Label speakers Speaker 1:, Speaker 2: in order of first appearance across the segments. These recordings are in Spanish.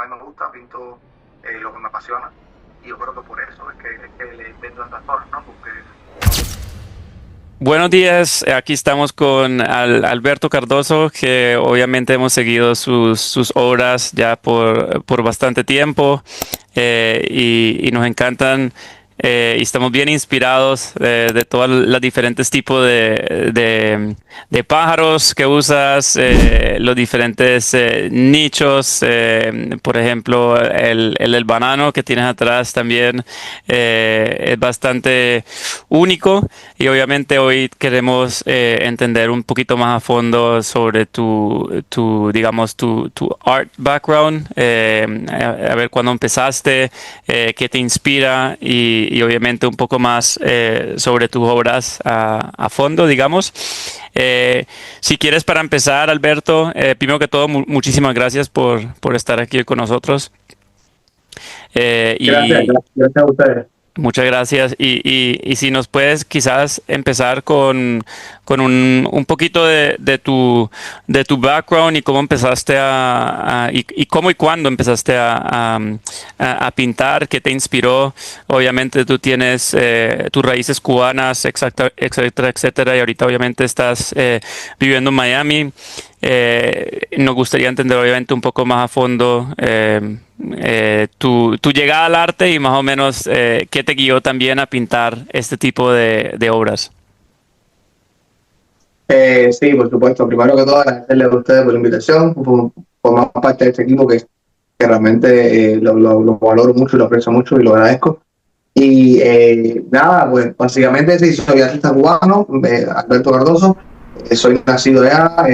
Speaker 1: a mí me gusta, pinto lo que me apasiona, y yo creo que por eso es que le invento tantas cosas, ¿no? Porque
Speaker 2: Buenos días, aquí estamos con Alberto Cardoso, que obviamente hemos seguido sus obras ya por bastante tiempo y nos encantan y estamos bien inspirados de todos los diferentes tipos de pájaros que usas, los diferentes nichos, por ejemplo, el banano que tienes atrás también es bastante único. Y obviamente hoy queremos entender un poquito más a fondo sobre digamos, tu art background, a ver cuándo empezaste, qué te inspira y obviamente un poco más sobre tus obras a fondo, digamos. Eh, si quieres para empezar, Alberto, primero que todo, muchísimas gracias por estar aquí con nosotros.
Speaker 1: gracias,
Speaker 2: Y
Speaker 1: gracias a ustedes.
Speaker 2: muchas gracias. Y si nos puedes quizás empezar con un poquito de tu background y cómo empezaste y cómo y cuándo empezaste a pintar, qué te inspiró. Obviamente tú tienes tus raíces cubanas, etcétera, etcétera, y ahorita obviamente estás viviendo en Miami. Nos gustaría entender obviamente un poco más a fondo tu llegada al arte y más o menos qué te guió también a pintar este tipo de obras.
Speaker 1: Sí, por supuesto. Primero que todo, agradecerles a ustedes por la invitación, por formar parte de este equipo que realmente lo valoro mucho y lo aprecio mucho y lo agradezco. Y nada, pues básicamente sí, soy artista cubano, Alberto Cardoso, soy nacido allá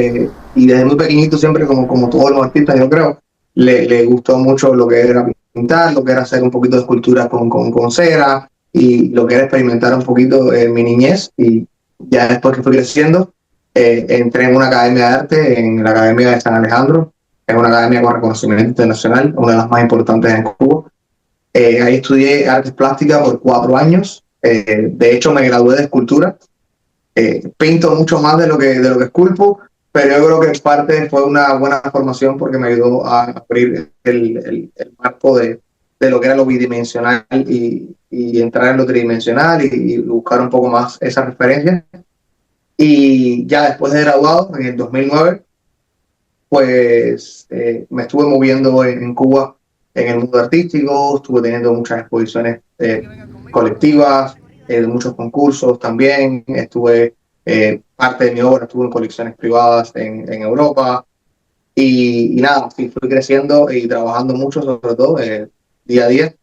Speaker 1: y desde muy pequeñito siempre, como todos los artistas, yo creo, le gustó mucho lo que era pintar, lo que era hacer un poquito de escultura con cera y lo que era experimentar un poquito en mi niñez. Y ya después que fui creciendo, entré en una academia de arte, en la Academia de San Alejandro, es una academia con reconocimiento internacional, una de las más importantes en Cuba. Ahí estudié artes plásticas por 4 años. De hecho, me gradué de escultura. Pinto mucho más de lo que esculpo, pero yo creo que en parte fue una buena formación porque me ayudó a abrir el marco de lo que era lo bidimensional y entrar en lo tridimensional y buscar un poco más esa referencia. Y ya después de graduado, en el 2009, pues me estuve moviendo en Cuba en el mundo artístico, estuve teniendo muchas exposiciones colectivas, muchos concursos también, estuve, parte de mi obra estuvo en colecciones privadas en Europa y nada, sí, fui creciendo y trabajando mucho sobre todo día a día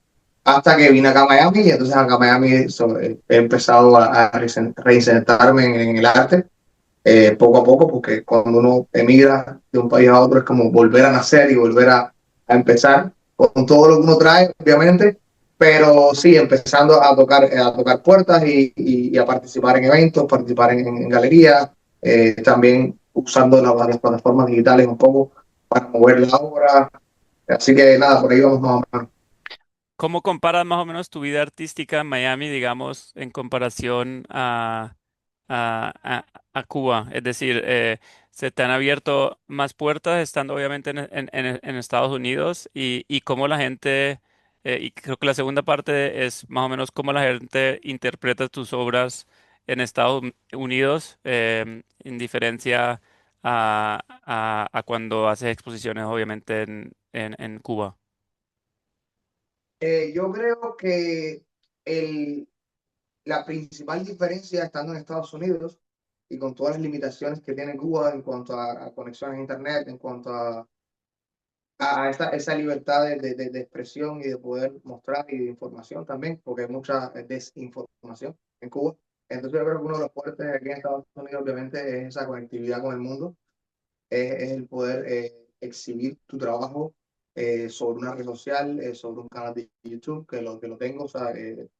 Speaker 1: hasta que vine acá a Miami y entonces acá a Miami he empezado a reinsertarme en el arte poco a poco, porque cuando uno emigra de un país a otro es como volver a nacer y volver a empezar con todo lo que uno trae, obviamente, pero sí, empezando a tocar puertas y a participar en eventos, participar en galerías, también usando las plataformas digitales un poco para mover la obra. Así que nada, por ahí vamos más o menos.
Speaker 2: ¿Cómo comparas más o menos tu vida artística en Miami, digamos, en comparación a Cuba? Es decir, ¿se te han abierto más puertas estando obviamente en Estados Unidos? Y cómo la gente, y creo que la segunda parte es más o menos cómo la gente interpreta tus obras en Estados Unidos, en diferencia a cuando haces exposiciones obviamente en Cuba.
Speaker 1: Yo creo que el, la principal diferencia estando en Estados Unidos y con todas las limitaciones que tiene Cuba en cuanto a conexiones a Internet, en cuanto a esa libertad de expresión y de poder mostrar y de información también, porque hay mucha desinformación en Cuba. Entonces yo creo que uno de los fuertes aquí en Estados Unidos obviamente es esa conectividad con el mundo, es el poder exhibir tu trabajo sobre una red social, sobre un canal de YouTube, que lo tengo, o sea,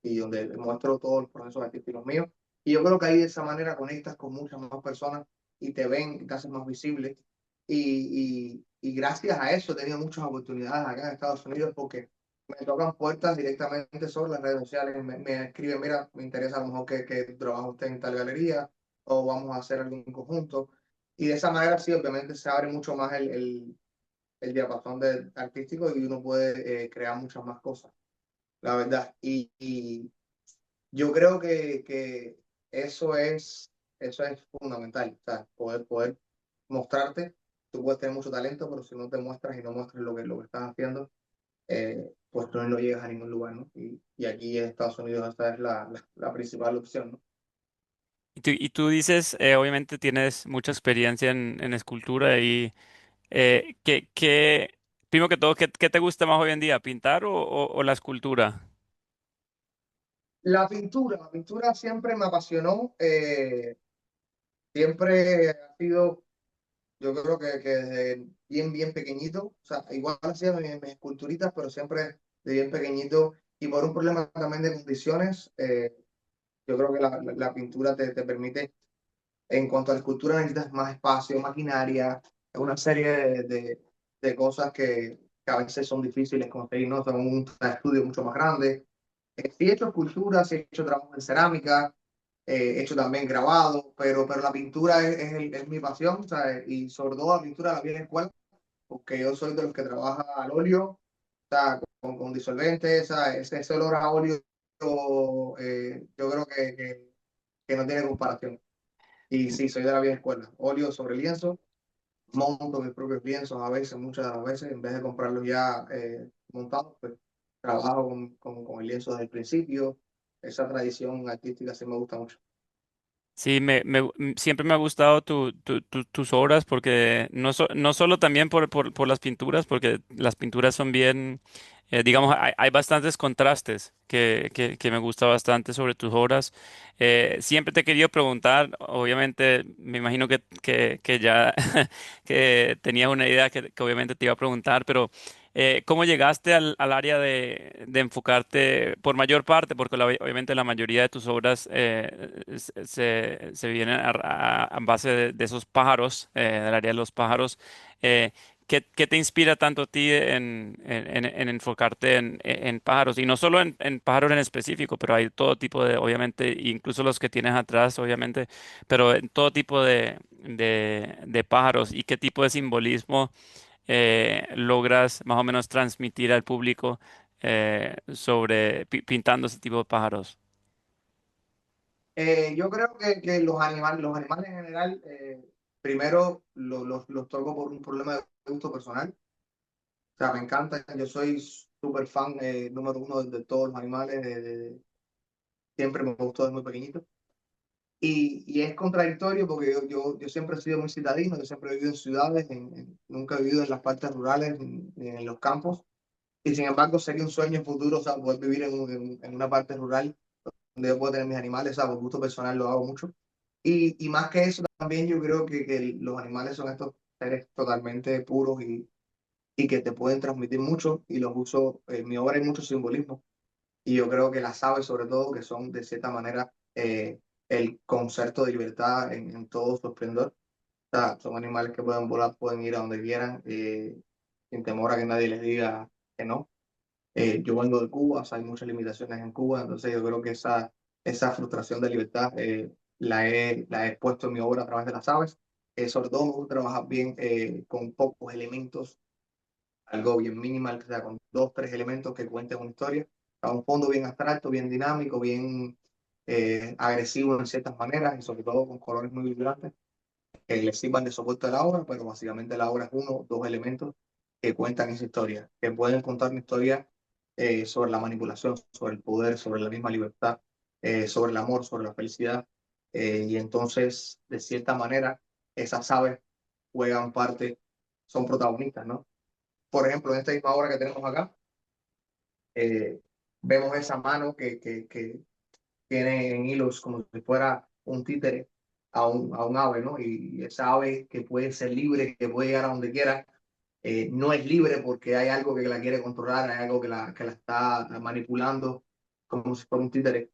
Speaker 1: y donde muestro todos los procesos artísticos míos. Y yo creo que ahí de esa manera conectas con muchas más personas y te ven, te haces más visible. Y gracias a eso he tenido muchas oportunidades acá en Estados Unidos porque me tocan puertas directamente sobre las redes sociales. Me escriben, mira, me interesa a lo mejor que tu trabajo esté en tal galería o vamos a hacer algo en conjunto. Y de esa manera sí, obviamente se abre mucho más el diapasón artístico y uno puede crear muchas más cosas, la verdad. Y yo creo que eso eso es fundamental, o sea, poder mostrarte. Tú puedes tener mucho talento, pero si no te muestras y no muestras lo que estás haciendo, pues no llegas a ningún lugar, ¿no? Y aquí en Estados Unidos esta es la principal opción, ¿no?
Speaker 2: Y tú dices, obviamente tienes mucha experiencia en escultura y primero que todo, ¿qué te gusta más hoy en día, pintar o la escultura?
Speaker 1: La pintura siempre me apasionó, siempre ha sido, yo creo que desde bien pequeñito, o sea, igual hacía mis esculturitas, pero siempre de bien pequeñito y por un problema también de condiciones, yo creo que la pintura te permite, en cuanto a la escultura necesitas más espacio, maquinaria, una serie de cosas que a veces son difíciles conseguir, ¿no? Son un estudio mucho más grande. Sí he hecho esculturas, sí he hecho trabajo en cerámica, he hecho también grabado, pero la pintura es mi pasión, ¿sabes? Y sobre todo la pintura de la vieja escuela, porque yo soy de los que trabaja al óleo, o sea, con disolventes, ¿sabes? Ese olor a óleo, yo creo que no tiene comparación. Y sí, soy de la vieja escuela. Óleo sobre lienzo, monto mis propios lienzos a veces, muchas veces, en vez de comprarlos ya montados, pues trabajo con el lienzo desde el principio. Esa tradición artística sí me gusta mucho.
Speaker 2: Sí, siempre me ha gustado tus obras porque no solo también por las pinturas, porque las pinturas son bien, digamos, hay bastantes contrastes que me gusta bastante sobre tus obras. Siempre te he querido preguntar, obviamente, me imagino que ya que tenías una idea que obviamente te iba a preguntar, pero ¿cómo llegaste al área de enfocarte por mayor parte? Porque obviamente la mayoría de tus obras se vienen a base de esos pájaros, del área de los pájaros. Eh, ¿qué te inspira tanto a ti en enfocarte en pájaros? Y no solo en pájaros en específico, pero hay todo tipo de, obviamente, incluso los que tienes atrás, obviamente, pero en todo tipo de pájaros. ¿Y qué tipo de simbolismo logras más o menos transmitir al público sobre pintando ese tipo de pájaros?
Speaker 1: Yo creo que los animales en general, primero los toco por un problema de gusto personal. O sea, me encantan, yo soy súper fan número uno de todos los animales, siempre me gustó desde muy pequeñito. Y es contradictorio porque yo siempre he sido muy citadino, yo siempre he vivido en ciudades, nunca he vivido en las partes rurales ni en los campos. Y sin embargo, sería un sueño futuro, o sea, poder vivir en una parte rural donde yo pueda tener mis animales, o sea, por gusto personal lo hago mucho. Y más que eso, también yo creo que los animales son estos seres totalmente puros y que te pueden transmitir mucho y los uso, en mi obra hay mucho simbolismo y yo creo que las aves, sobre todo, que son de cierta manera el concepto de libertad en todo su esplendor. O sea, son animales que pueden volar, pueden ir a donde quieran, sin temor a que nadie les diga que no. Yo vengo de Cuba, o sea, hay muchas limitaciones en Cuba, entonces yo creo que esa frustración de libertad la he puesto en mi obra a través de las aves. Sobre todo me gusta trabajar bien con pocos elementos, algo bien minimal, o sea, con dos, tres elementos que cuenten una historia, a un fondo bien abstracto, bien dinámico, bien agresivo en ciertas maneras y sobre todo con colores muy vibrantes que le sirvan de soporte a la obra, pero básicamente la obra es uno o dos elementos que cuentan esa historia, que pueden contar una historia sobre la manipulación, sobre el poder, sobre la misma libertad, sobre el amor, sobre la felicidad. Y entonces, de cierta manera, esas aves juegan parte, son protagonistas, ¿no? Por ejemplo, en esta misma obra que tenemos acá, eh, vemos esa mano que tiene en hilos como si fuera un títere a un ave, ¿no? Y esa ave que puede ser libre, que puede llegar a donde quiera, no es libre porque hay algo que la quiere controlar, hay algo que la está manipulando como si fuera un títere.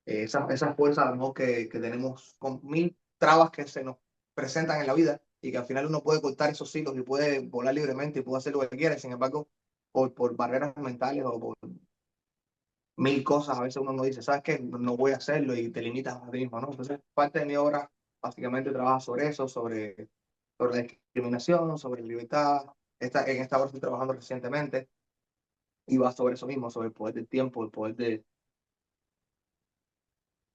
Speaker 1: Esa fuerza, a lo mejor que tenemos con mil trabas que se nos presentan en la vida y que al final uno puede cortar esos hilos y puede volar libremente y puede hacer lo que quiera, sin embargo, por barreras mentales o por mil cosas, a veces uno no dice, ¿sabes qué? No voy a hacerlo y te limitas a ti mismo, ¿no? Entonces, parte de mi obra básicamente trabaja sobre eso, sobre la discriminación, sobre la libertad, en esta obra estoy trabajando recientemente y va sobre eso mismo, sobre el poder del tiempo, el poder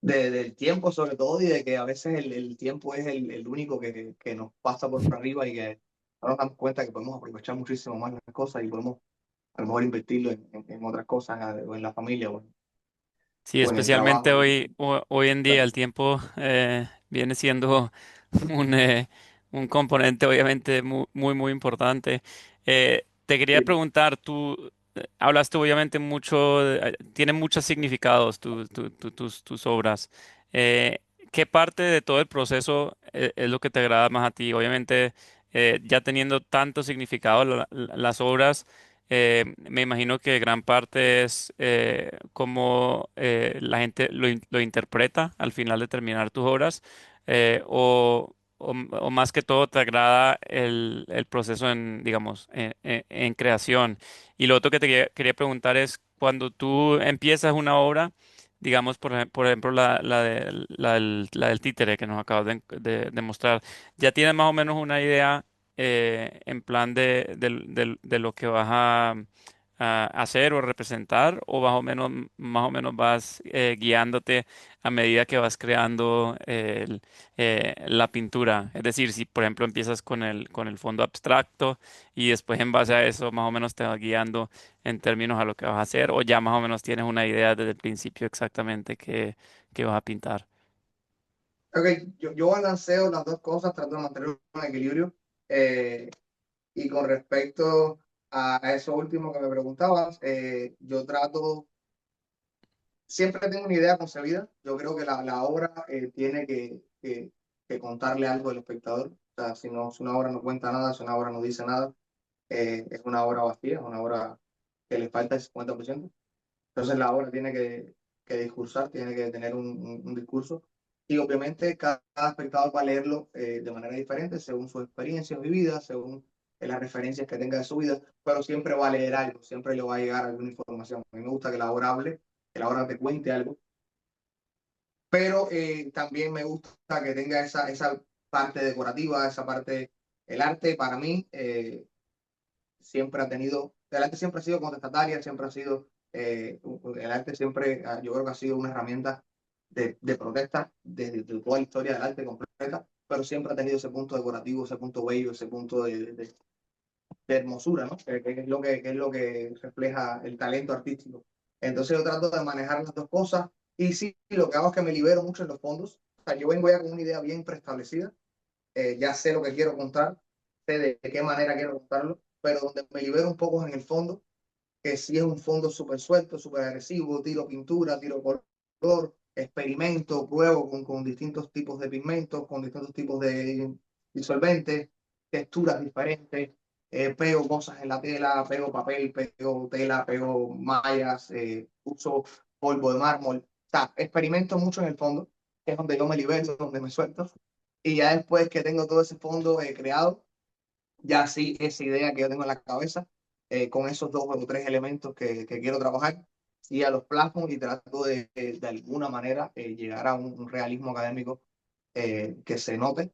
Speaker 1: del tiempo sobre todo y de que a veces el tiempo es el único que nos pasa por arriba y que no nos damos cuenta que podemos aprovechar muchísimo más las cosas y podemos a lo mejor invertirlo en otras cosas o en la familia
Speaker 2: Sí,
Speaker 1: o en el
Speaker 2: especialmente
Speaker 1: trabajo.
Speaker 2: hoy en día el tiempo viene siendo un, eh, un componente obviamente muy importante. Te quería
Speaker 1: Sí.
Speaker 2: preguntar, tú hablaste obviamente mucho, tienen muchos significados tus obras. Eh, ¿Qué parte de todo el proceso es lo que te agrada más a ti? Obviamente, ya teniendo tanto significado las obras. Me imagino que gran parte es cómo la gente lo interpreta al final de terminar tus obras, o más que todo te agrada el proceso en, digamos, en creación. Y lo otro que te quería preguntar es, cuando tú empiezas una obra, digamos, por ejemplo, la del títere que nos acabas de mostrar, ¿ya tienes más o menos una idea en plan de lo que vas a hacer o representar, o más o menos vas guiándote a medida que vas creando la pintura? Es decir, si por ejemplo empiezas con el fondo abstracto y después en base a eso más o menos te vas guiando en términos a lo que vas a hacer, o ya más o menos tienes una idea desde el principio exactamente qué vas a pintar.
Speaker 1: Ok, yo balanceo las dos cosas, trato de mantener un equilibrio. eh, y con respecto a eso último que me preguntabas, yo trato, siempre tengo una idea concebida. Yo creo que la obra tiene que contarle algo al espectador. O sea, si no, si una obra no cuenta nada, si una obra no dice nada, es una obra vacía, es una obra que le falta el 50%. Entonces la obra tiene que discursar, tiene que tener un discurso y obviamente cada espectador va a leerlo de manera diferente según sus experiencias vividas, según las referencias que tenga de su vida, pero siempre va a leer algo, siempre le va a llegar alguna información. A mí me gusta que la obra hable, que la obra te cuente algo, pero también me gusta que tenga esa parte decorativa, esa parte, el arte para mí siempre ha tenido, el arte siempre ha sido contestataria, siempre ha sido, el arte siempre, yo creo que ha sido una herramienta de protesta de toda la historia del arte completa, pero siempre ha tenido ese punto decorativo, ese punto bello, ese punto de hermosura, ¿no? Que es lo que refleja el talento artístico. Entonces yo trato de manejar las dos cosas y sí, lo que hago es que me libero mucho en los fondos. O sea, yo vengo ya con una idea bien preestablecida, ya sé lo que quiero contar, sé de qué manera quiero contarlo, pero donde me libero un poco es en el fondo, que si es un fondo súper suelto, súper agresivo, tiro pintura, tiro color, experimento, pruebo con distintos tipos de pigmentos, con distintos tipos de disolventes, texturas diferentes, pego cosas en la tela, pego papel, pego tela, pego mallas, uso polvo de mármol, o sea, experimento mucho en el fondo, que es donde yo me libero, donde me suelto, y ya después que tengo todo ese fondo creado, ya sí esa idea que yo tengo en la cabeza, con esos dos o tres elementos que quiero trabajar, sí a los plasmo y trato de alguna manera llegar a un realismo académico que se note.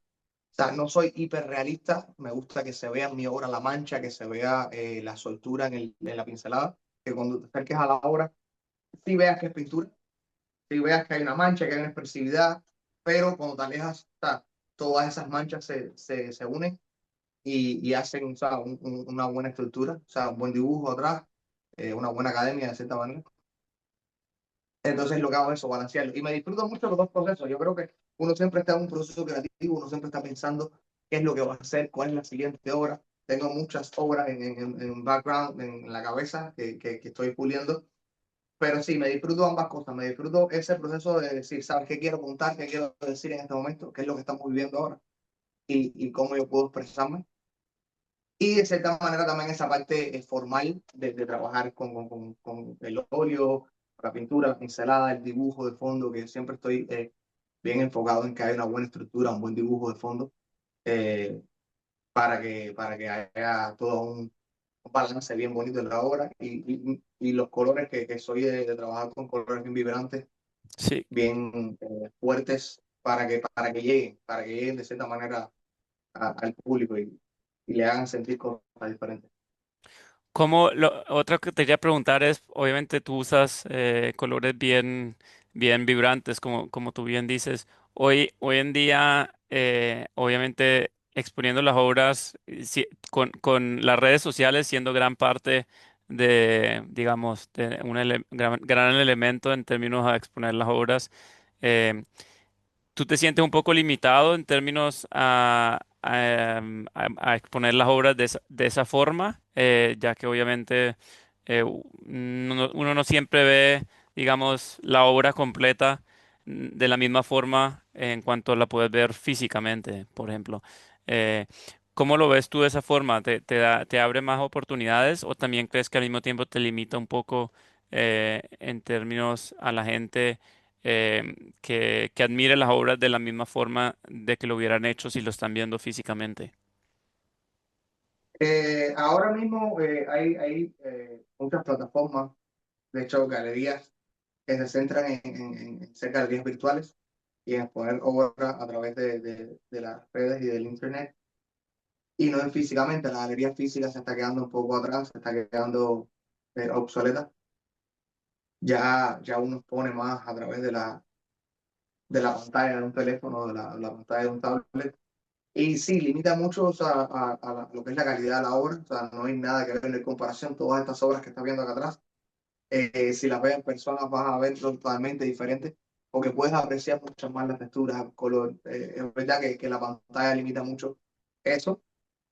Speaker 1: O sea, no soy hiperrealista, me gusta que se vea en mi obra la mancha, que se vea la soltura en la pincelada, que cuando te acerques a la obra, sí veas que es pintura, sí veas que hay una mancha, que hay una expresividad, pero cuando te alejas, o sea, todas esas manchas se unen y hacen, o sea, una buena estructura, o sea, un buen dibujo atrás, una buena academia de cierta manera. Entonces lo que hago es eso, balancearlo. Y me disfruto mucho los dos procesos. Yo creo que uno siempre está en un proceso creativo, uno siempre está pensando qué es lo que va a hacer, cuál es la siguiente obra. Tengo muchas obras en background, en la cabeza, que estoy puliendo. Pero sí, me disfruto ambas cosas. Me disfruto ese proceso de decir, ¿sabes qué quiero contar? ¿Qué quiero decir en este momento? ¿Qué es lo que estamos viviendo ahora? Y cómo yo puedo expresarme. Y de cierta manera también esa parte formal de trabajar con el óleo, la pintura, la pincelada, el dibujo de fondo, que siempre estoy bien enfocado en que haya una buena estructura, un buen dibujo de fondo, eh, para que haya todo un balance bien bonito en la obra y los colores que soy de trabajar con colores bien vibrantes,
Speaker 2: Sí.
Speaker 1: bien fuertes, para que lleguen de cierta manera al público y le hagan sentir cosas diferentes.
Speaker 2: Otra que te quería preguntar es, obviamente tú usas colores bien vibrantes, como tú bien dices. Hoy en día, obviamente exponiendo las obras con las redes sociales siendo gran parte de, digamos, de gran elemento en términos a exponer las obras. eh, ¿Tú te sientes un poco limitado en términos a exponer las obras de esa forma? Ya que obviamente uno no siempre ve, digamos, la obra completa de la misma forma en cuanto la puedes ver físicamente, por ejemplo. Eh, ¿Cómo lo ves tú de esa forma? ¿Te abre más oportunidades o también crees que al mismo tiempo te limita un poco en términos a la gente? Que admire las obras de la misma forma de que lo hubieran hecho si lo están viendo físicamente.
Speaker 1: Ahora mismo hay muchas plataformas, de hecho galerías que se centran en ser galerías virtuales y en exponer obras a través de las redes y del internet y no en físicamente. La galería física se está quedando un poco atrás, se está quedando obsoleta. Ya uno expone más a través de la pantalla de un teléfono, de la pantalla de un tablet. Y sí, limita mucho, o sea, lo que es la calidad de la obra. O sea, no hay nada que ver en comparación. Todas estas obras que estás viendo acá atrás, si las ves en personas vas a verlo totalmente diferente, porque puedes apreciar muchas más las texturas, el color. Es verdad que la pantalla limita mucho eso,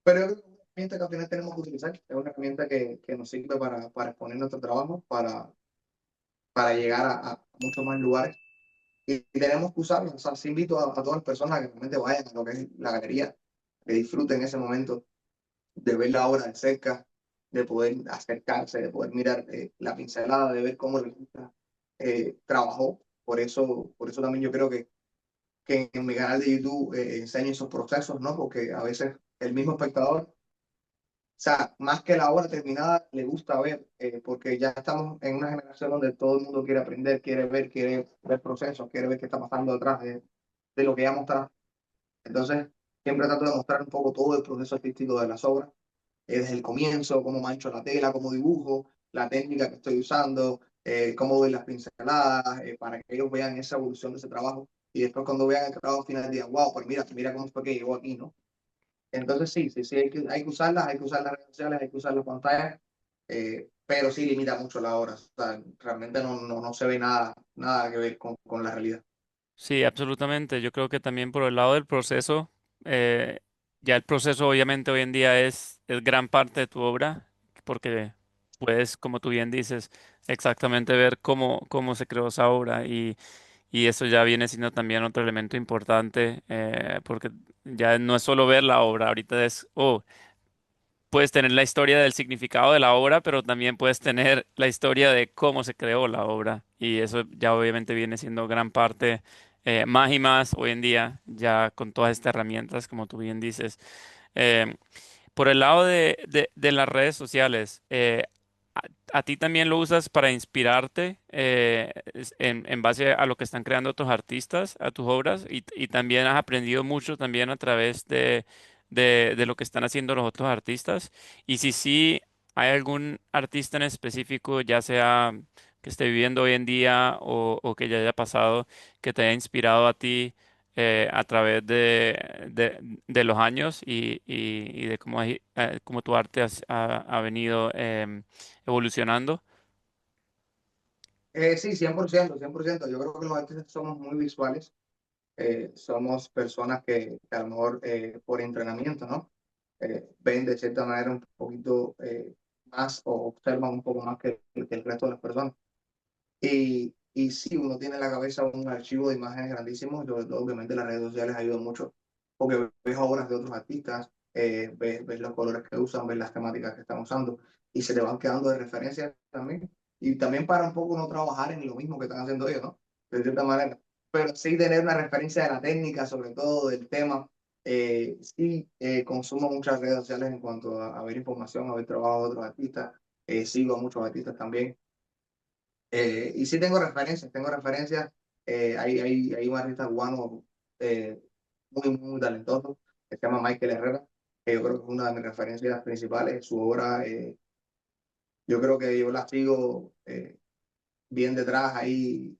Speaker 1: pero es una herramienta que al final tenemos que utilizar. Es una herramienta que nos sirve para exponer nuestro trabajo, para llegar a muchos más lugares. Y tenemos que usarlo. O sea, sí invito a todas las personas a que realmente vayan a lo que es la galería, que disfruten ese momento de ver la obra de cerca, de poder acercarse, de poder mirar la pincelada, de ver cómo el artista trabajó. Por eso también yo creo que en mi canal de YouTube enseño esos procesos, ¿no? Porque a veces el mismo espectador, o sea, más que la obra terminada, le gusta ver, porque ya estamos en una generación donde todo el mundo quiere aprender, quiere ver procesos, quiere ver qué está pasando detrás de lo que ya mostramos. Entonces, siempre trato de mostrar un poco todo el proceso artístico de las obras, desde el comienzo, cómo mancho la tela, cómo dibujo, la técnica que estoy usando, cómo doy las pinceladas, para que ellos vean esa evolución de ese trabajo. Y después cuando vean el trabajo final digan, wow, pues mira cómo fue que llegó aquí, ¿no? Entonces sí, hay que usarlas, hay que usar las redes sociales, hay que usar las pantallas, pero sí limita mucho la hora. O sea, realmente no se ve nada que ver con la realidad.
Speaker 2: Sí, absolutamente. Yo creo que también por el lado del proceso, eh, ya el proceso obviamente hoy en día es gran parte de tu obra, porque puedes, como tú bien dices, exactamente ver cómo se creó esa obra y eso ya viene siendo también otro elemento importante, porque ya no es solo ver la obra, ahorita es, oh, puedes tener la historia del significado de la obra, pero también puedes tener la historia de cómo se creó la obra. Y eso ya obviamente viene siendo gran parte, más y más hoy en día, ya con todas estas herramientas, como tú bien dices. Eh, por el lado de las redes sociales, a, a ti también lo usas para inspirarte en base a lo que están creando otros artistas, a tus obras, y también has aprendido mucho también a través de lo que están haciendo los otros artistas. Y si sí, hay algún artista en específico, ya sea que esté viviendo hoy en día o que ya haya pasado, que te haya inspirado a ti a través de los años y de cómo tu arte ha venido evolucionando.
Speaker 1: Sí, 100%, 100%. Yo creo que los artistas somos muy visuales. Somos personas que a lo mejor por entrenamiento, ¿no? Ven de cierta manera un poquito más o observan un poco más que el resto de las personas. Y sí, uno tiene en la cabeza un archivo de imágenes grandísimos, sobre todo obviamente las redes sociales ayudan mucho, porque ves obras de otros artistas, ves los colores que usan, ves las temáticas que están usando, y se te van quedando de referencia también. Y también para un poco no trabajar en lo mismo que están haciendo ellos, ¿no? De cierta manera. Pero sí tener una referencia de la técnica, sobre todo del tema. Sí, consumo muchas redes sociales en cuanto a ver información, a ver trabajo de otros artistas. Sigo a muchos artistas también. Y sí tengo referencias. Hay un artista cubano eh, muy talentoso que se llama Michael Herrera, que yo creo que es una de mis referencias principales. Su obra, yo creo que yo la sigo bien detrás ahí,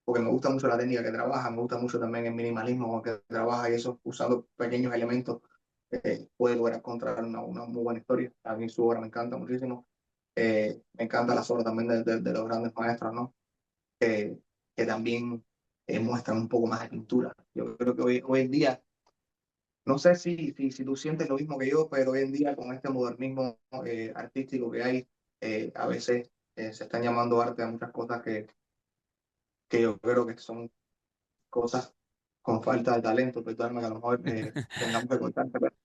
Speaker 1: porque me gusta mucho la técnica que trabaja, me gusta mucho también el minimalismo con que trabaja y eso, usando pequeños elementos, puede lograr encontrar una muy buena historia. A mí su obra me encanta muchísimo. Me encantan las obras también de los grandes maestros, ¿no? Que también muestran un poco más de pintura. Yo creo que hoy en día, no sé si tú sientes lo mismo que yo, pero hoy en día con este modernismo artístico que hay, a veces se están llamando arte a muchas cosas que yo creo que son cosas con falta de talento, perdóname que a lo mejor tengamos que cortarte, pero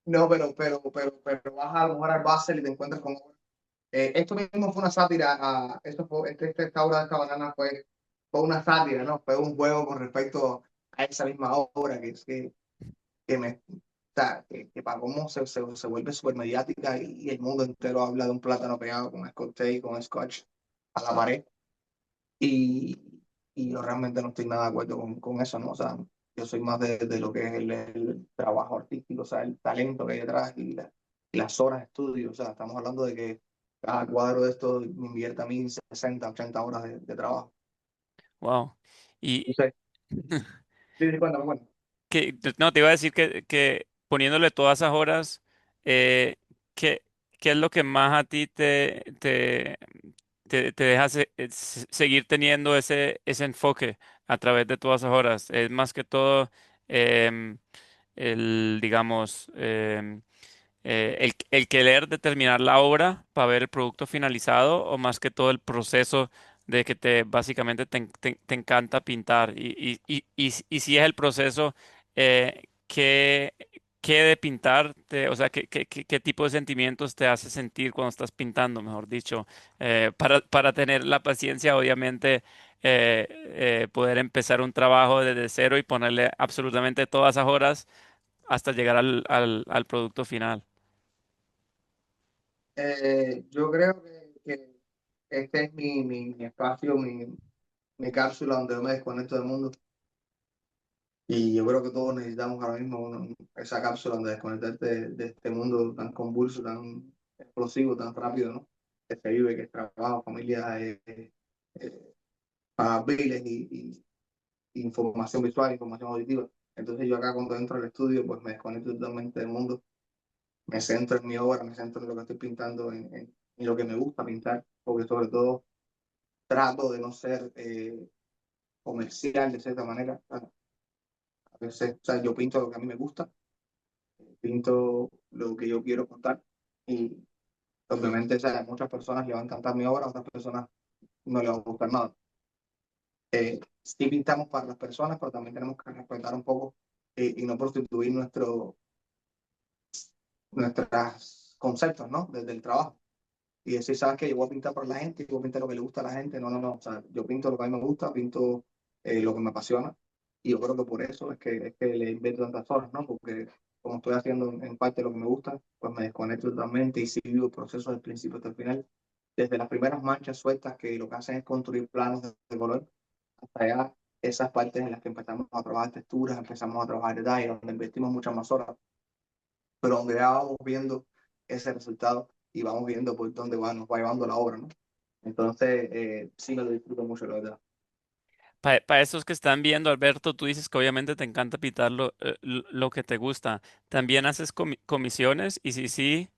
Speaker 1: no, pero vas a lo mejor al Basel y te encuentras con esto mismo fue una sátira, esto fue, esta obra de esta banana fue una sátira, ¿no? Fue un juego con respecto a esa misma obra que me, o sea, que para cómo se vuelve súper mediática y el mundo entero habla de un plátano pegado con Scotch tape, con Scotch a la pared. Y, y yo realmente no estoy nada de acuerdo con eso, ¿no? O sea, yo soy más de lo que es el trabajo artístico, o sea, el talento que hay detrás y las horas de estudio. O sea, estamos hablando de que cada cuadro de esto me invierte a mí 60, 80 horas de trabajo.
Speaker 2: Wow. Y
Speaker 1: Entonces, sí, sí, cuéntame, cuéntame.
Speaker 2: no, te iba a decir que poniéndole todas esas horas, eh, ¿qué, qué es lo que más a ti te deja seguir teniendo ese enfoque a través de todas esas horas? Es más que todo em, digamos, el querer determinar la obra para ver el producto finalizado o más que todo el proceso de que básicamente te encanta pintar y si es el proceso, ¿qué, qué de pintar, o sea, qué tipo de sentimientos te hace sentir cuando estás pintando, mejor dicho, para tener la paciencia, obviamente, poder empezar un trabajo desde cero y ponerle absolutamente todas esas horas hasta llegar al producto final.
Speaker 1: Yo creo que este es mi espacio, mi cápsula donde yo me desconecto del mundo. Y yo creo que todos necesitamos ahora mismo esa cápsula donde desconectarte de este mundo tan convulso, tan explosivo, tan rápido, ¿no? Que se vive, que es trabajo, familia, pagabiles y información visual, información auditiva. Entonces yo acá cuando entro al estudio, pues me desconecto totalmente del mundo, me centro en mi obra, me centro en lo que estoy pintando, en lo que me gusta pintar, porque sobre todo trato de no ser comercial de cierta manera. A veces, o sea, yo pinto lo que a mí me gusta, pinto lo que yo quiero contar y obviamente o sea, a muchas personas le va a encantar mi obra, a otras personas no les va a gustar nada. Sí pintamos para las personas, pero también tenemos que respetar un poco y no prostituir nuestros conceptos, ¿no? Desde el trabajo. Y decir, ¿sabes qué? Yo voy a pintar para la gente, yo voy a pintar lo que le gusta a la gente. No, no, no. O sea, yo pinto lo que a mí me gusta, pinto lo que me apasiona. Y yo creo que por eso es que le invento tantas horas, ¿no? Porque como estoy haciendo en parte lo que me gusta, pues me desconecto totalmente y sigo el proceso del principio hasta el final. Desde las primeras manchas sueltas que lo que hacen es construir planos de color, hasta allá esas partes en las que empezamos a trabajar texturas, empezamos a trabajar detalles, donde invertimos muchas más horas, pero donde ya vamos viendo ese resultado y vamos viendo por dónde nos va llevando la obra, ¿no? Entonces, sí me lo disfruto mucho, la verdad.
Speaker 2: Para esos que están viendo, Alberto, tú dices que obviamente te encanta pintar lo que te gusta. ¿También haces comisiones? Y si sí,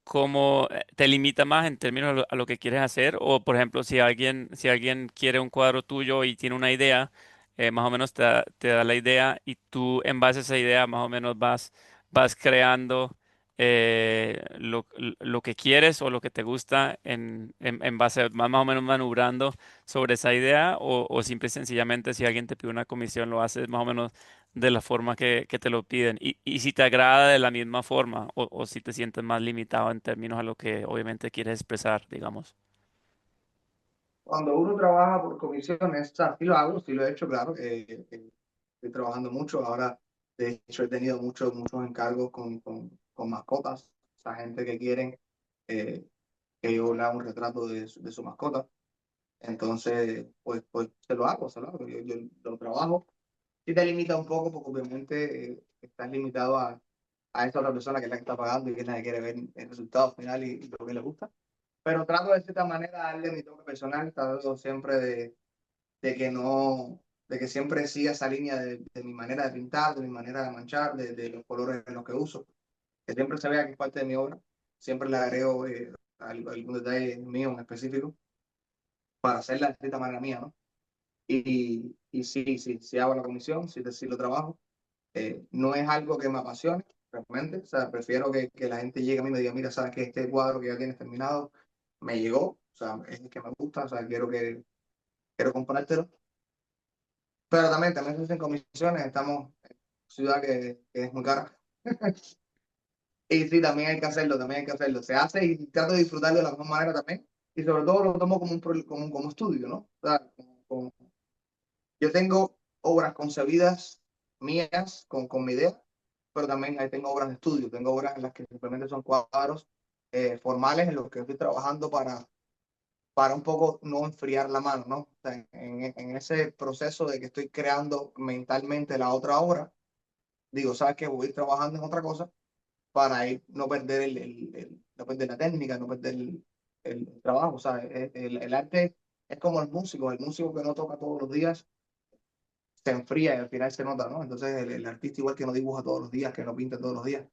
Speaker 2: cómo te limita más en términos a lo que quieres hacer o por ejemplo si alguien quiere un cuadro tuyo y tiene una idea, más o menos te da la idea y tú en base a esa idea más o menos vas creando lo que quieres o lo que te gusta en base a más o menos maniobrando sobre esa idea o simple y sencillamente si alguien te pide una comisión lo haces más o menos de la forma que te lo piden y si te agrada de la misma forma o si te sientes más limitado en términos a lo que obviamente quieres expresar, digamos.
Speaker 1: Cuando uno trabaja por comisiones, o sea, sí lo hago, sí lo he hecho, claro. Estoy trabajando mucho. Ahora, de hecho, he tenido muchos encargos con mascotas. O sea, gente que quieren que yo le haga un retrato de su mascota. Entonces, pues se lo hago, se lo hago. Yo lo trabajo. sí te limita un poco porque obviamente estás limitado a esa otra persona que es la que está pagando y que es la que quiere ver el resultado final y lo que le gusta. Pero trato de cierta manera darle mi toque personal, trato siempre de que no, de que siempre siga esa línea de mi manera de pintar, de mi manera de manchar, de los colores en los que uso, que siempre se vea que es parte de mi obra, siempre le agrego algún detalle mío en específico para hacerla de cierta manera mía, ¿no? Y sí, sí, sí hago la comisión, sí, sí lo trabajo. No es algo que me apasione, realmente. O sea, prefiero que la gente llegue a mí y me diga, mira, sabes que este cuadro que ya tienes terminado me llegó, o sea, es el que me gusta, o sea, quiero comprártelo. Pero también se hacen comisiones, estamos en una ciudad que es muy cara. Y sí, también hay que hacerlo, también hay que hacerlo. Se hace y trato de disfrutarlo de la mejor manera también. Y sobre todo lo tomo como como estudio, ¿no? O sea, yo tengo obras concebidas mías con mi idea, pero también ahí tengo obras de estudio, tengo obras en las que simplemente son cuadros formales en los que estoy trabajando para un poco no enfriar la mano, ¿no? O sea, en ese proceso de que estoy creando mentalmente la otra obra, digo, ¿sabes qué? Voy a ir trabajando en otra cosa para ir, no perder no perder la técnica, no perder el trabajo. O sea, el arte es como el músico que no toca todos los días se enfría y al final se nota, ¿no? Entonces el artista igual que no dibuja todos los días, que no pinta todos los días,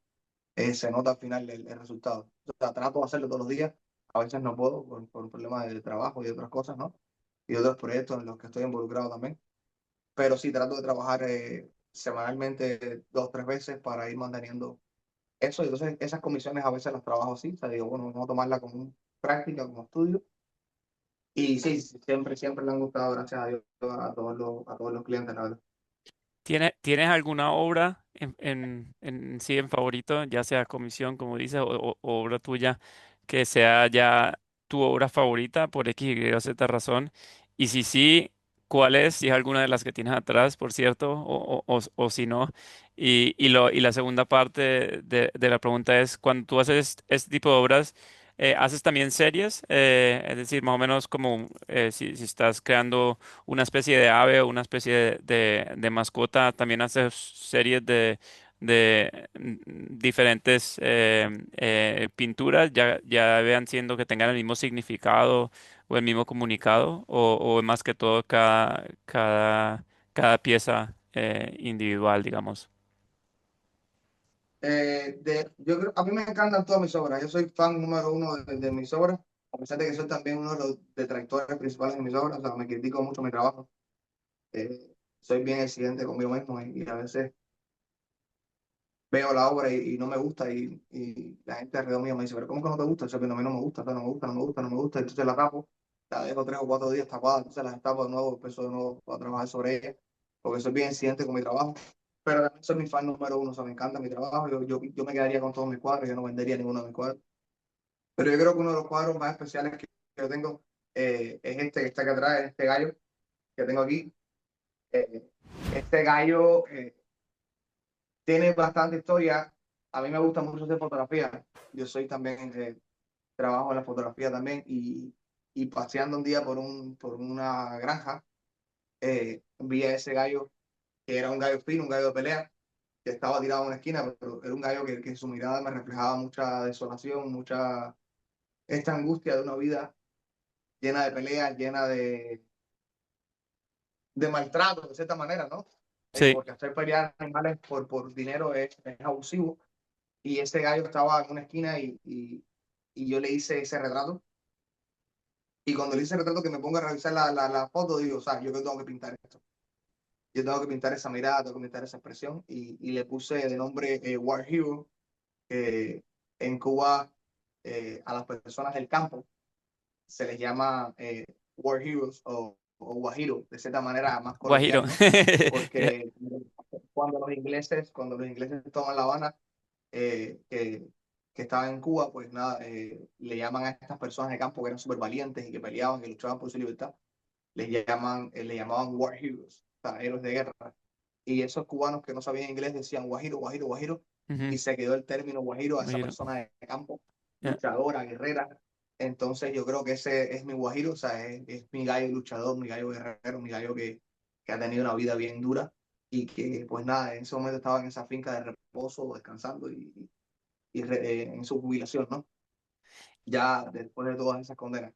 Speaker 1: se nota al final el resultado. O sea, trato de hacerlo todos los días, a veces no puedo por problemas de trabajo y otras cosas, ¿no? Y otros proyectos en los que estoy involucrado también. Pero sí trato de trabajar semanalmente 2 o 3 veces para ir manteniendo eso. Y entonces esas comisiones a veces las trabajo así, o sea, digo, bueno, vamos a tomarla como práctica, como estudio. Y sí, siempre, siempre le han gustado, gracias a Dios, a todos los clientes, la verdad.
Speaker 2: ¿Tienes alguna obra en sí en favorito, ya sea comisión, como dices, o obra tuya, que sea ya tu obra favorita por X, Y o Z razón? Y si sí, ¿cuál es? Si es alguna de las que tienes atrás, por cierto, o si no. Y la segunda parte de la pregunta es, cuando tú haces este tipo de obras, ¿haces también series? Es decir, más o menos como si estás creando una especie de ave o una especie de mascota. También hace series de diferentes pinturas, ya vean siendo que tengan el mismo significado o el mismo comunicado, o más que todo cada pieza individual, digamos.
Speaker 1: Yo creo, a mí me encantan todas mis obras. Yo soy fan número uno de mis obras, a pesar de que soy también uno de los detractores principales de mis obras. O sea, me critico mucho mi trabajo. Soy bien exigente conmigo mismo y a veces veo la obra y no me gusta y la gente alrededor mío me dice, pero ¿cómo que no te gusta? Yo, pero a mí no me gusta, o sea, no me gusta, no me gusta, no me gusta. Entonces la tapo, la dejo 3 o 4 días tapada, entonces la tapo de nuevo, empiezo de nuevo a trabajar sobre ella, porque soy bien exigente con mi trabajo. Pero también soy mi fan número uno, o sea, me encanta mi trabajo. Yo me quedaría con todos mis cuadros, yo no vendería ninguno de mis cuadros. Pero yo creo que uno de los cuadros más especiales que yo tengo es este que está acá atrás, este gallo que tengo aquí. Eh, este gallo tiene bastante historia. A mí me gusta mucho hacer fotografía. Yo soy también, trabajo en la fotografía también y paseando un día por una granja, vi a ese gallo que era un gallo fino, un gallo de pelea, que estaba tirado en una esquina, pero era un gallo que su mirada me reflejaba mucha desolación, mucha esta angustia de una vida llena de peleas, llena de maltrato, de cierta manera, ¿no?
Speaker 2: Sí.
Speaker 1: Porque hacer pelear animales por dinero es abusivo. Y ese gallo estaba en una esquina y yo le hice ese retrato. Y cuando le hice el retrato que me pongo a revisar la foto, digo, o sea, yo que tengo que pintar esto. Yo tengo que pintar esa mirada, tengo que pintar esa expresión. Y le puse de nombre War Hero, que en Cuba a las personas del campo se les llama War Heroes o Guajiro, de cierta manera más
Speaker 2: Guajiro.
Speaker 1: coloquial, ¿no? Porque cuando los ingleses toman La Habana, que estaban en Cuba, pues nada, le llaman a estas personas de campo que eran súper valientes y que peleaban, que luchaban por su libertad, le llamaban War Heroes, o sea, héroes de guerra. Y esos cubanos que no sabían inglés decían Guajiro, Guajiro, Guajiro,
Speaker 2: Ujú,
Speaker 1: y se quedó el término Guajiro a esa
Speaker 2: Guajiro.
Speaker 1: persona de campo,
Speaker 2: Ya.
Speaker 1: luchadora, guerrera. Entonces yo creo que ese es mi Guajiro, o sea, es mi gallo luchador, mi gallo guerrero, mi gallo que ha tenido una vida bien dura y que pues nada, en ese momento estaba en esa finca de reposo, descansando en su jubilación, ¿no? Ya después de todas esas condenas.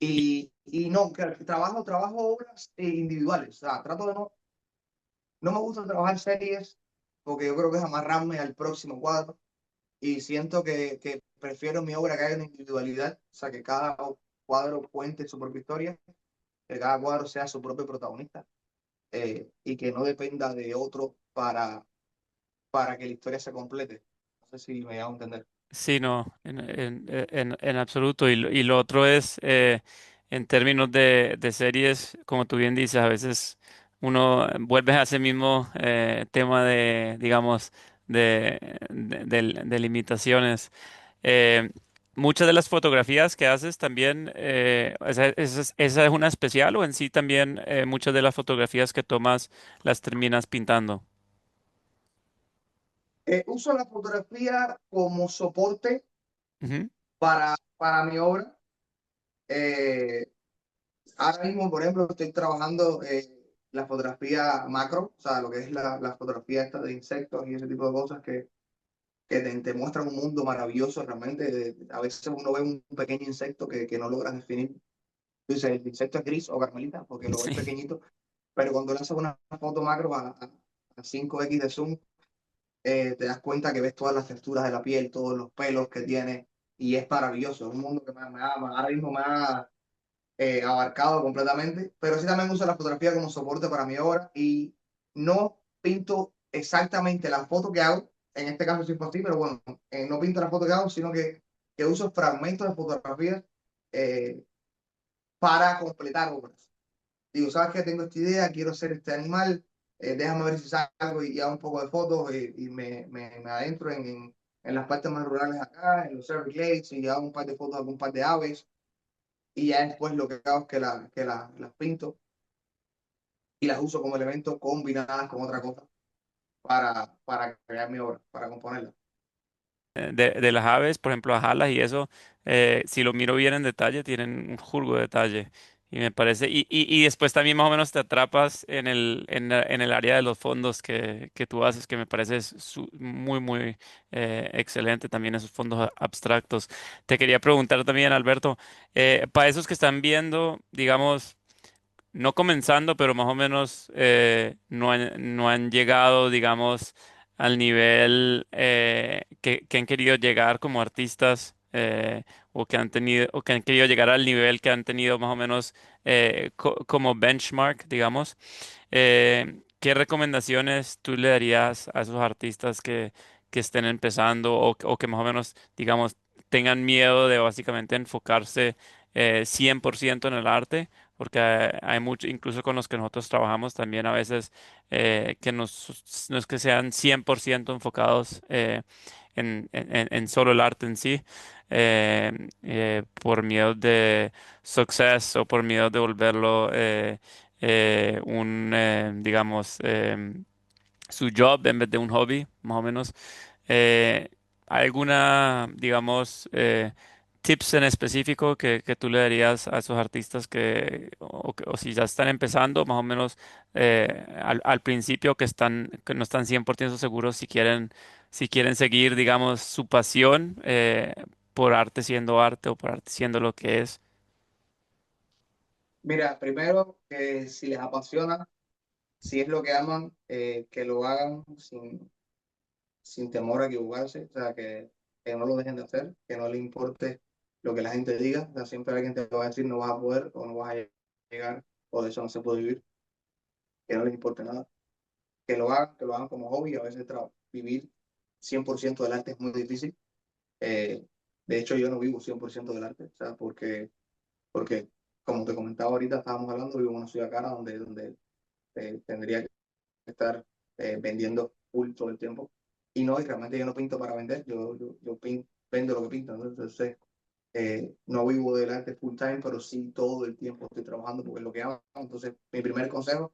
Speaker 1: Y no, que trabajo obras individuales, o sea, trato de no me gusta trabajar series porque yo creo que es amarrarme al próximo cuadro y siento que prefiero mi obra que haya una individualidad, o sea, que cada cuadro cuente su propia historia, que cada cuadro sea su propio protagonista y que no dependa de otro para que la historia se complete. No sé si me hago entender.
Speaker 2: Sí, no, en absoluto. Y lo otro es, en términos de series, como tú bien dices, a veces uno vuelve a ese mismo tema de, digamos, de limitaciones. Eh, Muchas de las fotografías que haces también, esa es una especial o en sí también muchas de las fotografías que tomas las terminas pintando.
Speaker 1: Uso la fotografía como soporte
Speaker 2: Ujú.
Speaker 1: para mi obra. Eh, Ahora mismo, por ejemplo, estoy trabajando la fotografía macro, o sea, lo que es la fotografía esta de insectos y ese tipo de cosas que te muestran un mundo maravilloso realmente. A veces uno ve un pequeño insecto que no logras definir. Tú dices, el insecto es gris o carmelita porque lo ves
Speaker 2: Sí.
Speaker 1: pequeñito, pero cuando le haces una foto macro a 5x de zoom, te das cuenta que ves todas las texturas de la piel, todos los pelos que tiene y es maravilloso. Es un mundo que ahora mismo me ha abarcado completamente, pero sí también uso la fotografía como soporte para mi obra y no pinto exactamente la foto que hago, en este caso sí fue así, pero bueno, no pinto la foto que hago, sino que uso fragmentos de fotografías eh, para completar obras. Digo, ¿sabes qué? Tengo esta idea, quiero hacer este animal, déjame ver si salgo y hago un poco de fotos y me adentro en las partes más rurales acá, en los Everglades y hago un par de fotos de algún par de aves y ya después lo que hago es las pinto y las uso como elementos combinadas con otra cosa para crear mi obra, para componerla.
Speaker 2: De las aves, por ejemplo, las alas y eso, si lo miro bien en detalle, tienen un jurgo de detalle. Y me parece, y después también más o menos te atrapas en el área de los fondos que tú haces, que me parece muy, muy excelente también esos fondos abstractos. Te quería preguntar también, Alberto, para esos que están viendo, digamos, no comenzando, pero más o menos no han llegado, digamos, al nivel que han querido llegar como artistas o que han tenido o que han querido llegar al nivel que han tenido más o menos como benchmark, digamos. ¿Qué recomendaciones tú le darías a esos artistas que estén empezando o que más o menos, digamos, tengan miedo de básicamente enfocarse 100% en el arte? Porque hay mucho, incluso con los que nosotros trabajamos también a veces que no es que sean 100% enfocados en solo el arte en sí, por miedo de success o por miedo de volverlo digamos, su job en vez de un hobby, más o menos. Eh, ¿Hay alguna, digamos, tips en específico que tú le darías a esos artistas o si ya están empezando, más o menos al principio que no están 100% seguros si quieren seguir, digamos, su pasión por arte siendo arte o por arte siendo lo que es?
Speaker 1: Mira, primero, si les apasiona, si es lo que aman, que lo hagan sin temor a equivocarse, o sea, que no lo dejen de hacer, que no le importe lo que la gente diga, o sea, siempre alguien te va a decir no vas a poder o no vas a llegar o de eso no se puede vivir, que no les importe nada, que lo hagan como hobby, a veces vivir 100% del arte es muy difícil. Eh, de hecho, yo no vivo 100% del arte, o sea, porque como te comentaba ahorita, estábamos hablando, vivo en una ciudad cara donde tendría que estar vendiendo full todo el tiempo. Y no, y realmente yo no pinto para vender, vendo lo que pinto, ¿no? Entonces, no vivo del arte full time, pero sí todo el tiempo estoy trabajando porque es lo que hago. Entonces, mi primer consejo,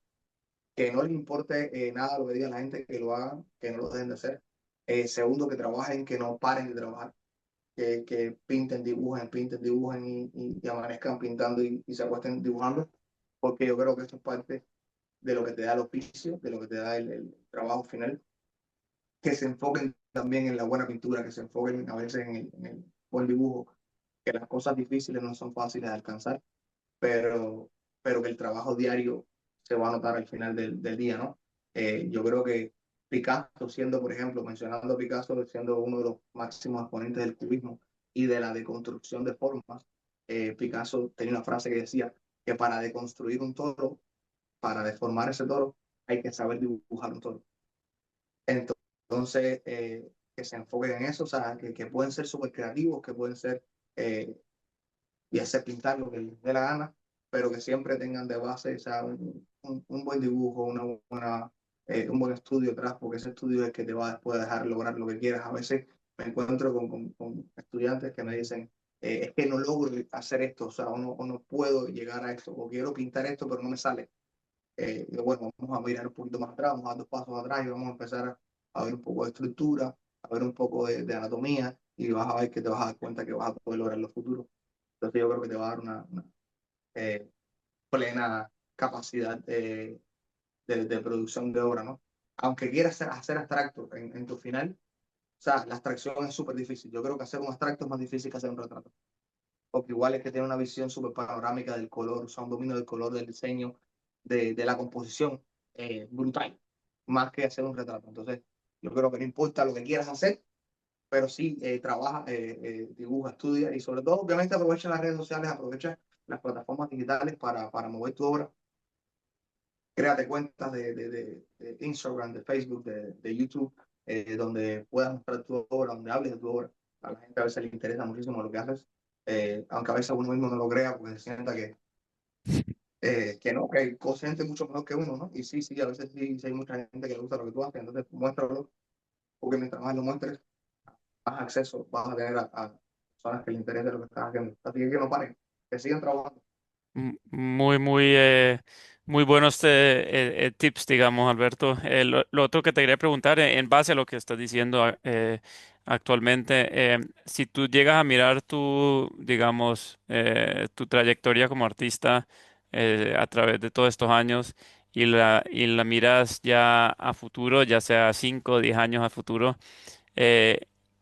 Speaker 1: que no les importe nada lo que diga la gente, que lo hagan, que no lo dejen de hacer. Segundo, que trabajen, que no paren de trabajar, que pinten, dibujen y amanezcan pintando y se acuesten dibujando, porque yo creo que esto es parte de lo que te da el oficio, de lo que te da el trabajo final, que se enfoquen también en la buena pintura, que se enfoquen a veces en el buen dibujo, que las cosas difíciles no son fáciles de alcanzar, pero, pero que el trabajo diario se va a notar al final del día, ¿no? Yo creo que Picasso, siendo, por ejemplo, mencionando a Picasso, siendo uno de los máximos exponentes del cubismo y de la deconstrucción de formas, Picasso tenía una frase que decía que para deconstruir un toro, para deformar ese toro, hay que saber dibujar un toro. Entonces, que se enfoquen en eso, o sea, que pueden ser súper creativos, que pueden ser eh, y hacer pintar lo que les dé la gana, pero que siempre tengan de base, o sea, un buen dibujo, un buen estudio atrás, porque ese estudio es el que te va después a dejar lograr lo que quieras. A veces me encuentro con estudiantes que me dicen, es que no logro hacer esto, o sea, o no puedo llegar a esto, o quiero pintar esto, pero no me sale. Y bueno, vamos a mirar un poquito más atrás, vamos a dar dos pasos atrás y vamos a empezar a ver un poco de estructura, a ver un poco de anatomía y vas a ver que te vas a dar cuenta que vas a poder lograr los futuros. Entonces yo creo que te va a dar una eh, plena capacidad de producción de obra, ¿no? Aunque quieras hacer abstracto en tu final, o sea, la abstracción es súper difícil. Yo creo que hacer un abstracto es más difícil que hacer un retrato. Porque igual es que tiene una visión súper panorámica del color, o sea, un dominio del color, del diseño, de la composición brutal, más que hacer un retrato. Entonces, yo creo que no importa lo que quieras hacer, pero sí trabaja, dibuja, estudia y sobre todo, obviamente, aprovecha las redes sociales, aprovecha las plataformas digitales para mover tu obra. Créate cuentas de Instagram, de Facebook, de YouTube, donde puedas mostrar tu obra, donde hables de tu obra. A la gente a veces le interesa muchísimo lo que haces, aunque a veces uno mismo no lo crea porque se sienta que no, que hay gente mucho mejor que uno, ¿no? Y sí, sí, a veces sí, sí hay mucha gente que le gusta lo que tú haces, entonces muéstralo, porque mientras más lo muestres, más acceso vas a tener a personas que les interese lo que estás haciendo. Así que no paren, que sigan trabajando.
Speaker 2: Muy, muy buenos tips, digamos, Alberto. Lo otro que te quería preguntar, en base a lo que estás diciendo actualmente, si tú llegas a mirar tu, digamos, tu trayectoria como artista a través de todos estos años y la miras ya a futuro, ya sea 5 o 10 años a futuro, eh,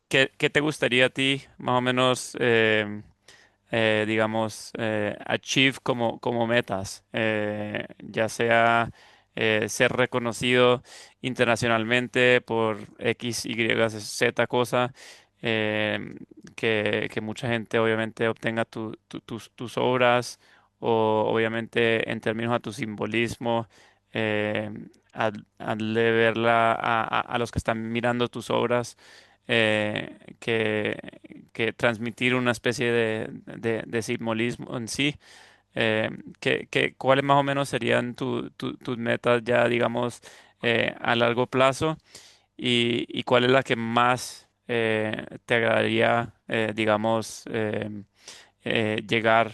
Speaker 2: qué te gustaría a ti, más o menos? Digamos, achieve como metas, ya sea ser reconocido internacionalmente por X, Y, Z cosa, eh, que mucha gente obviamente obtenga tus obras o obviamente en términos a tu simbolismo, eh, al de verla a los que están mirando tus obras. Que transmitir una especie de simbolismo en sí. ¿Cuáles más o menos serían tus metas ya, digamos, a largo plazo? Y cuál es la que más te agradaría, digamos, llegar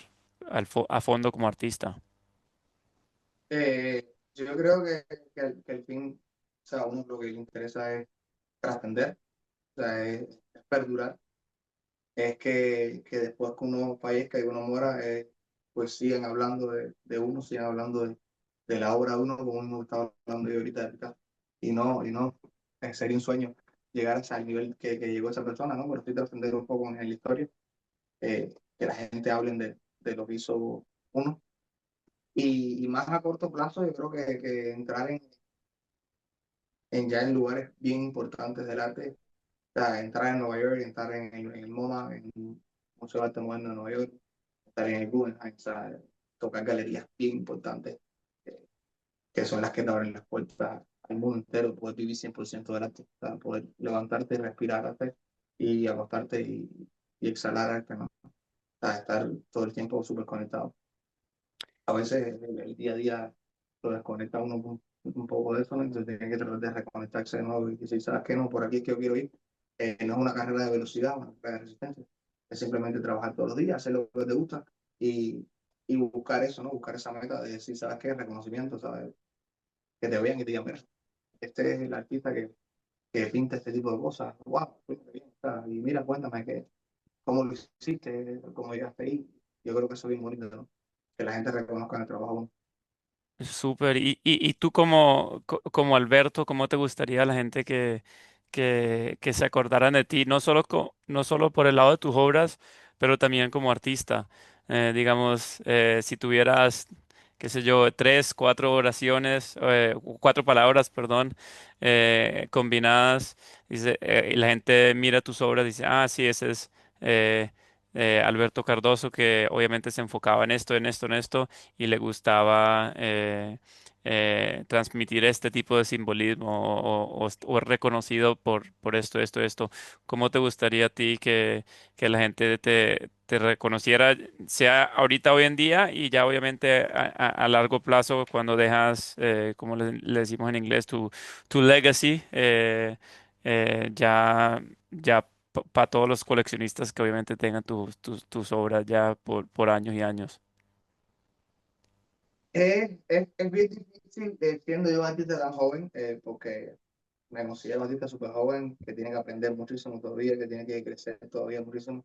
Speaker 2: a fondo como artista?
Speaker 1: Yo creo que el fin, o sea, a uno lo que le interesa es trascender, o sea, es perdurar, es que después que uno fallezca y uno muera, pues sigan hablando de uno, sigan hablando de la obra de uno, como uno estaba hablando yo ahorita de Picasso. Y no, sería un sueño llegar hasta el nivel que llegó esa persona, ¿no? Pero estoy trascender un poco en la historia, que la gente hable de lo que hizo uno. Y más a corto plazo, yo creo que entrar en ya en lugares bien importantes del arte, o sea, entrar en Nueva York, entrar en el MoMA, en el Museo de Arte Moderno de Nueva York, estar en el Guggenheim, o sea, tocar galerías bien importantes, eh, que son las que te abren las puertas al mundo entero, poder vivir 100% del arte, o sea, poder levantarte, respirar arte y acostarte y exhalar arte, ¿no? O sea, estar todo el tiempo súper conectado. A veces el día a día lo desconecta uno un poco de eso, ¿no? Entonces tiene que tratar de reconectarse de nuevo y decir, ¿sabes qué? No, por aquí es que yo quiero ir. No es una carrera de velocidad, una carrera de resistencia. Es simplemente trabajar todos los días, hacer lo que te gusta y, y buscar eso, ¿no? Buscar esa meta de decir, ¿sabes qué? Reconocimiento, ¿sabes? Que te vean y te digan, mira, este es el artista que pinta este tipo de cosas. ¡Wow! Qué bien, o sea, y mira, cuéntame cómo lo hiciste, cómo llegaste ahí. Yo creo que eso es bien bonito, ¿no? Que la gente reconozca el trabajo.
Speaker 2: Súper. Y tú como, como Alberto, ¿cómo te gustaría a la gente que se acordaran de ti? No solo, no solo por el lado de tus obras, pero también como artista. Digamos, si tuvieras, qué sé yo, tres, cuatro oraciones, cuatro palabras, perdón, combinadas, dice, y la gente mira tus obras y dice, ah, sí, ese es eh, Alberto Cardoso, que obviamente se enfocaba en esto, en esto, en esto y le gustaba transmitir este tipo de simbolismo o es reconocido por esto, esto, esto. ¿Cómo te gustaría a ti que la gente te reconociera, sea ahorita, hoy en día y ya obviamente a largo plazo cuando dejas, como le decimos en inglés, tu legacy, ya para todos los coleccionistas que obviamente tengan tus obras ya por años y años?
Speaker 1: Es bien difícil siendo yo un artista tan joven, porque me considero un artista súper joven que tiene que aprender muchísimo todavía, que tiene que crecer todavía muchísimo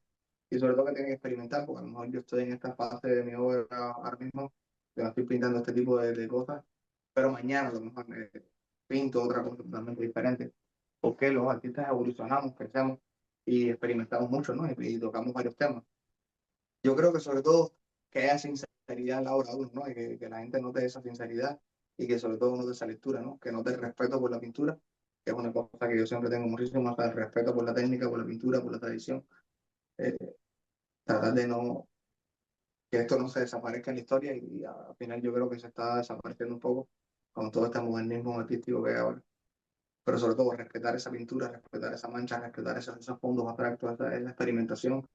Speaker 1: y sobre todo que tiene que experimentar, porque a lo mejor yo estoy en esta fase de mi obra ahora mismo, que me estoy pintando este tipo de cosas, pero mañana a lo mejor pinto otra cosa totalmente diferente, porque los artistas evolucionamos, crecemos y experimentamos mucho, ¿no? Y tocamos varios temas. Yo creo que sobre todo que haya sinceridad en la obra de uno, ¿no? Y que la gente note esa sinceridad y que sobre todo note esa lectura, ¿no? Que note el respeto por la pintura, que es una cosa que yo siempre tengo muchísimo, hasta el respeto por la técnica, por la pintura, por la tradición. Eh, Tratar de no, que esto no se desaparezca en la historia y al final yo creo que se está desapareciendo un poco con todo este modernismo artístico que hay ahora. Pero sobre todo respetar esa pintura, respetar esa mancha, respetar esos fondos abstractos, esa experimentación,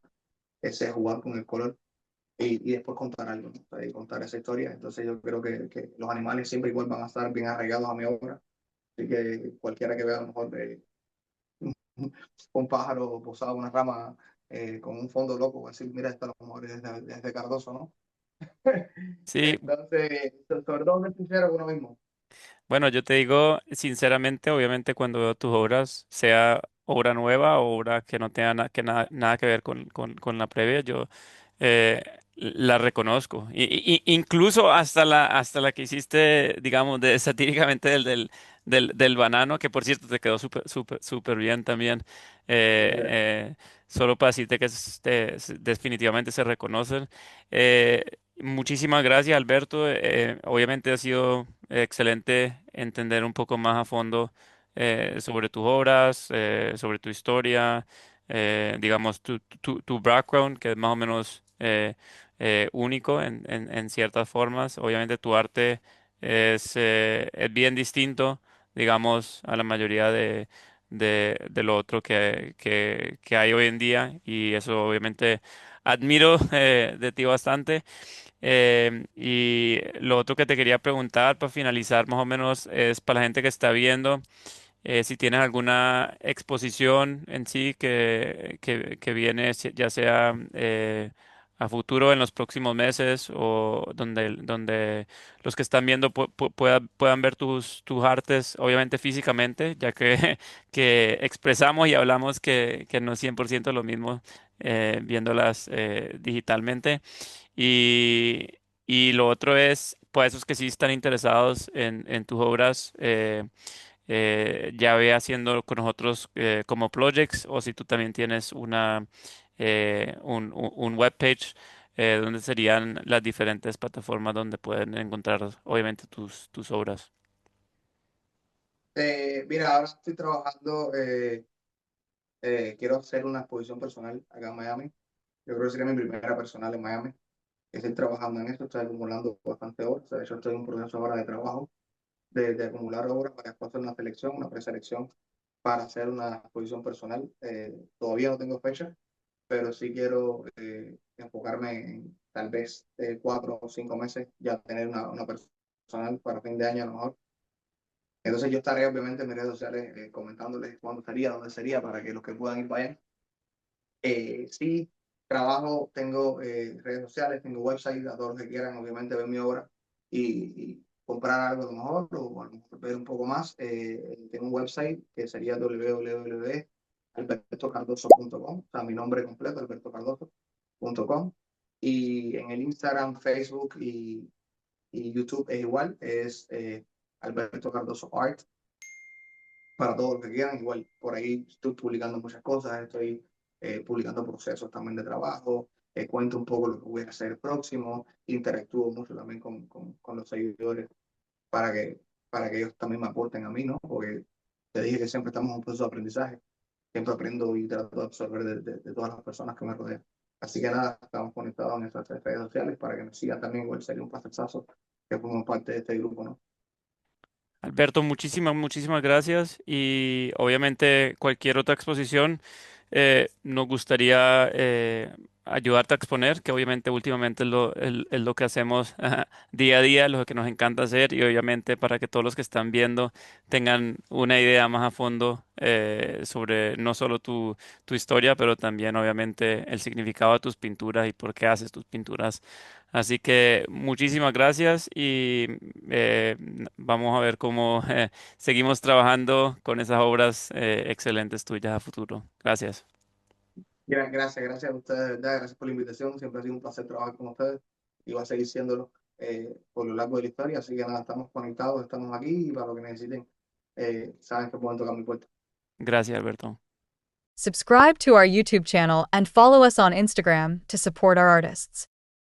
Speaker 1: ese jugar con el color y después contar algo, ¿no? O sea, y contar esa historia. Entonces yo creo que los animales siempre igual van a estar bien arraigados a mi obra. Así que cualquiera que vea a lo mejor un pájaro posado en una rama con un fondo loco, va a decir, mira, esto a lo mejor es de Cardoso, ¿no?
Speaker 2: Sí,
Speaker 1: Entonces, sobre todo ser sincero con uno mismo.
Speaker 2: bueno, yo te digo sinceramente, obviamente cuando veo tus obras, sea obra nueva o obra que no tenga nada que ver con la previa, yo eh, la reconozco. Incluso hasta la que hiciste, digamos, satíricamente del banano, que por cierto te quedó súper bien también. Solo para decirte que definitivamente se reconocen. Eh, Muchísimas gracias, Alberto. Obviamente ha sido excelente entender un poco más a fondo sobre tus obras, sobre tu historia, digamos, tu background, que es más o menos único en ciertas formas. Obviamente tu arte es bien distinto, digamos, a la mayoría de lo otro que hay hoy en día y eso obviamente admiro de ti bastante. Y lo otro que te quería preguntar para finalizar más o menos es para la gente que está viendo, si tienes alguna exposición en sí que viene, ya sea a futuro en los próximos meses o donde los que están viendo puedan ver tus artes, obviamente físicamente, ya que, que expresamos y hablamos que no es 100% lo mismo viéndolas digitalmente. Y, y lo otro es, para esos que sí están interesados en tus obras, ya ve haciendo con nosotros como projects o si tú también tienes un webpage donde serían las diferentes plataformas donde pueden encontrar obviamente tus obras.
Speaker 1: Mira, ahora estoy trabajando, quiero hacer una exposición personal acá en Miami. Yo creo que sería mi primera personal en Miami. Estoy trabajando en esto, estoy acumulando bastante horas. De hecho, estoy en un proceso ahora de trabajo, de acumular obras para después hacer una selección, una preselección para hacer una exposición personal. Todavía no tengo fecha, pero sí quiero enfocarme en tal vez 4 o 5 meses ya tener una personal para fin de año a lo mejor. Entonces yo estaré obviamente en mis redes sociales comentándoles cuándo sería, dónde sería, para que los que puedan ir vayan. Sí, trabajo, tengo redes sociales, tengo website, a todos los que quieran, obviamente, ver mi obra y comprar algo a lo mejor, o a lo mejor ver un poco más. Tengo un website que sería www.albertocardoso.com, o sea, mi nombre completo, albertocardoso.com. Y en el Instagram, Facebook y YouTube es igual, es Alberto Cardoso Art, para todos los que quieran. Igual por ahí estoy publicando muchas cosas, estoy publicando procesos también de trabajo, cuento un poco lo que voy a hacer próximo, interactúo mucho también con los seguidores para que ellos también me aporten a mí, ¿no? Porque te dije que siempre estamos en un proceso de aprendizaje, siempre aprendo y trato de absorber de todas las personas que me rodean. Así que nada, estamos conectados en nuestras redes sociales para que nos sigan también, igual sería un placer que formamos parte de este grupo, ¿no?
Speaker 2: Alberto, muchísimas gracias y obviamente cualquier otra exposición nos gustaría ayudarte a exponer, que obviamente últimamente es lo que hacemos día a día, lo que nos encanta hacer y obviamente para que todos los que están viendo tengan una idea más a fondo sobre no solo tu historia, pero también obviamente el significado de tus pinturas y por qué haces tus pinturas. Así que muchísimas gracias y vamos a ver cómo seguimos trabajando con esas obras excelentes tuyas a futuro. Gracias.
Speaker 1: Gracias a ustedes, de verdad, gracias por la invitación, siempre ha sido un placer trabajar con ustedes y va a seguir siéndolo por lo largo de la historia, así que nada, estamos conectados, estamos aquí y para lo que necesiten, saben que pueden tocar mi puerta.
Speaker 2: Gracias, Alberto.
Speaker 3: Subscribe to our YouTube channel and follow us on Instagram to support our artists.